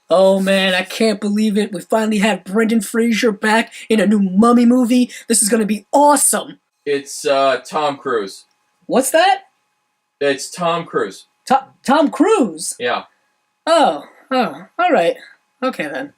Oh man, I can't believe it. We finally have Brendan Fraser back in a new Mummy movie. This is gonna be awesome. It's Tom Cruise. What's that? It's Tom Cruise. Tom Cruise? Yeah. Oh, alright. Okay then.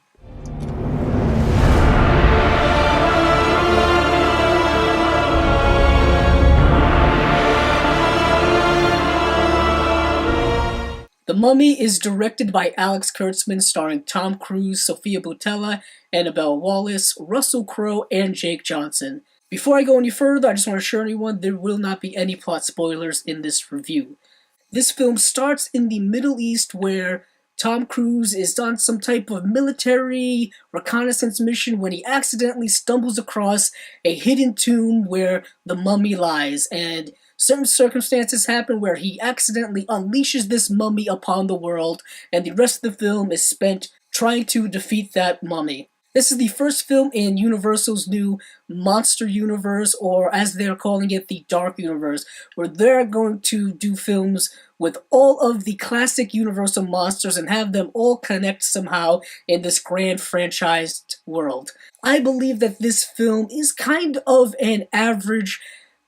The Mummy is directed by Alex Kurtzman, starring Tom Cruise, Sofia Boutella, Annabelle Wallis, Russell Crowe, and Jake Johnson. Before I go any further, I just want to assure anyone there will not be any plot spoilers in this review. This film starts in the Middle East where Tom Cruise is on some type of military reconnaissance mission when he accidentally stumbles across a hidden tomb where the mummy lies, and certain circumstances happen where he accidentally unleashes this mummy upon the world, and the rest of the film is spent trying to defeat that mummy. This is the first film in Universal's new Monster Universe, or as they're calling it, the Dark Universe, where they're going to do films with all of the classic Universal monsters and have them all connect somehow in this grand franchised world. I believe that this film is kind of an average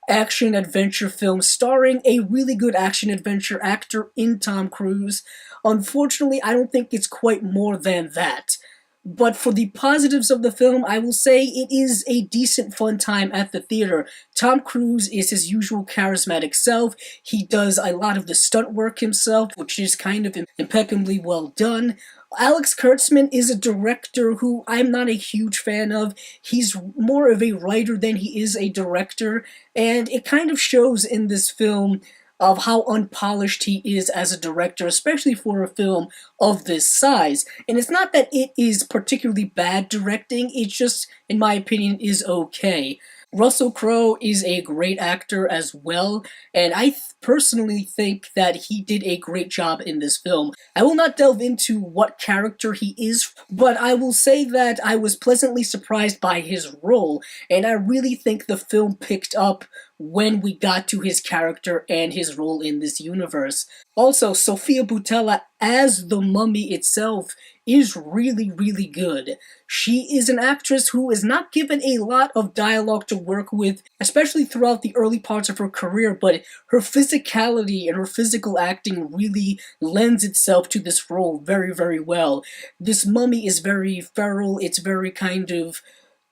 action-adventure film starring a really good action-adventure actor in Tom Cruise. Unfortunately, I don't think it's quite more than that. But for the positives of the film, I will say it is a decent fun time at the theater. Tom Cruise is his usual charismatic self. He does a lot of the stunt work himself, which is kind of impeccably well done. Alex Kurtzman is a director who I'm not a huge fan of. He's more of a writer than he is a director, and it kind of shows in this film of how unpolished he is as a director, especially for a film of this size. And it's not that it is particularly bad directing, it just, in my opinion, is okay. Russell Crowe is a great actor as well, and I personally think that he did a great job in this film. I will not delve into what character he is, but I will say that I was pleasantly surprised by his role, and I really think the film picked up when we got to his character and his role in this universe. Also, Sofia Boutella as the mummy itself is really good. She is an actress who is not given a lot of dialogue to work with, especially throughout the early parts of her career, but her physicality and her physical acting really lends itself to this role very well. This mummy is very feral, it's very kind of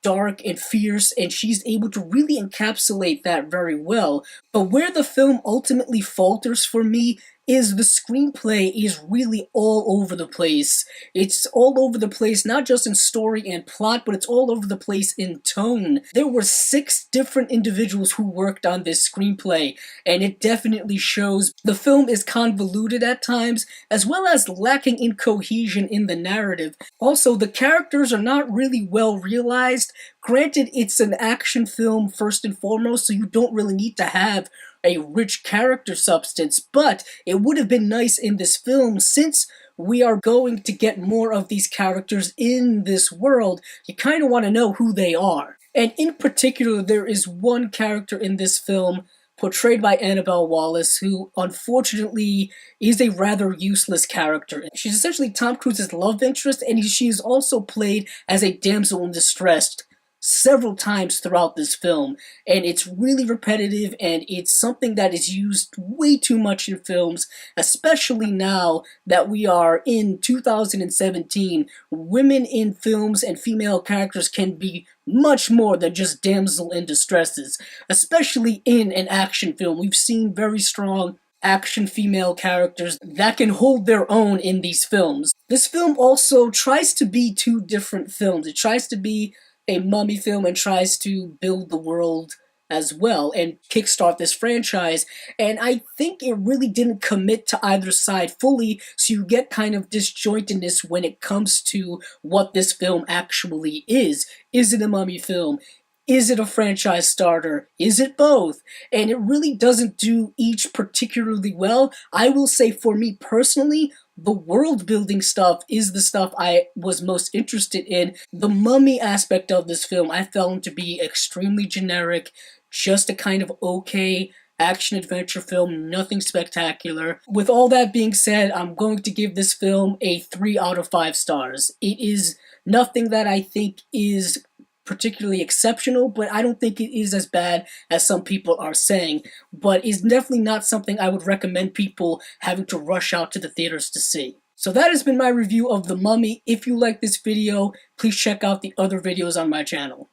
dark and fierce, and she's able to really encapsulate that very well. But where the film ultimately falters for me is the screenplay is really all over the place. It's all over the place, not just in story and plot, but it's all over the place in tone. There were 6 different individuals who worked on this screenplay, and it definitely shows. The film is convoluted at times, as well as lacking in cohesion in the narrative. Also, the characters are not really well realized. Granted, it's an action film first and foremost, so you don't really need to have a rich character substance, but it would have been nice in this film, since we are going to get more of these characters in this world, you kind of want to know who they are. And in particular, there is one character in this film portrayed by Annabelle Wallis, who unfortunately is a rather useless character. She's essentially Tom Cruise's love interest, and she is also played as a damsel in distress several times throughout this film, and it's really repetitive, and it's something that is used way too much in films, especially now that we are in 2017. Women in films and female characters can be much more than just damsel in distresses, especially in an action film. We've seen very strong action female characters that can hold their own in these films. This film also tries to be 2 different films. It tries to be a mummy film and tries to build the world as well and kickstart this franchise, and I think it really didn't commit to either side fully, so you get kind of disjointedness when it comes to what this film actually is. Is it a mummy film? Is it a franchise starter? Is it both? And it really doesn't do each particularly well. I will say, for me personally, the world building stuff is the stuff I was most interested in. The mummy aspect of this film I found to be extremely generic, just a kind of okay action-adventure film, nothing spectacular. With all that being said, I'm going to give this film a 3 out of 5 stars. It is nothing that I think is particularly exceptional, but I don't think it is as bad as some people are saying. But it's definitely not something I would recommend people having to rush out to the theaters to see. So that has been my review of The Mummy. If you like this video, please check out the other videos on my channel.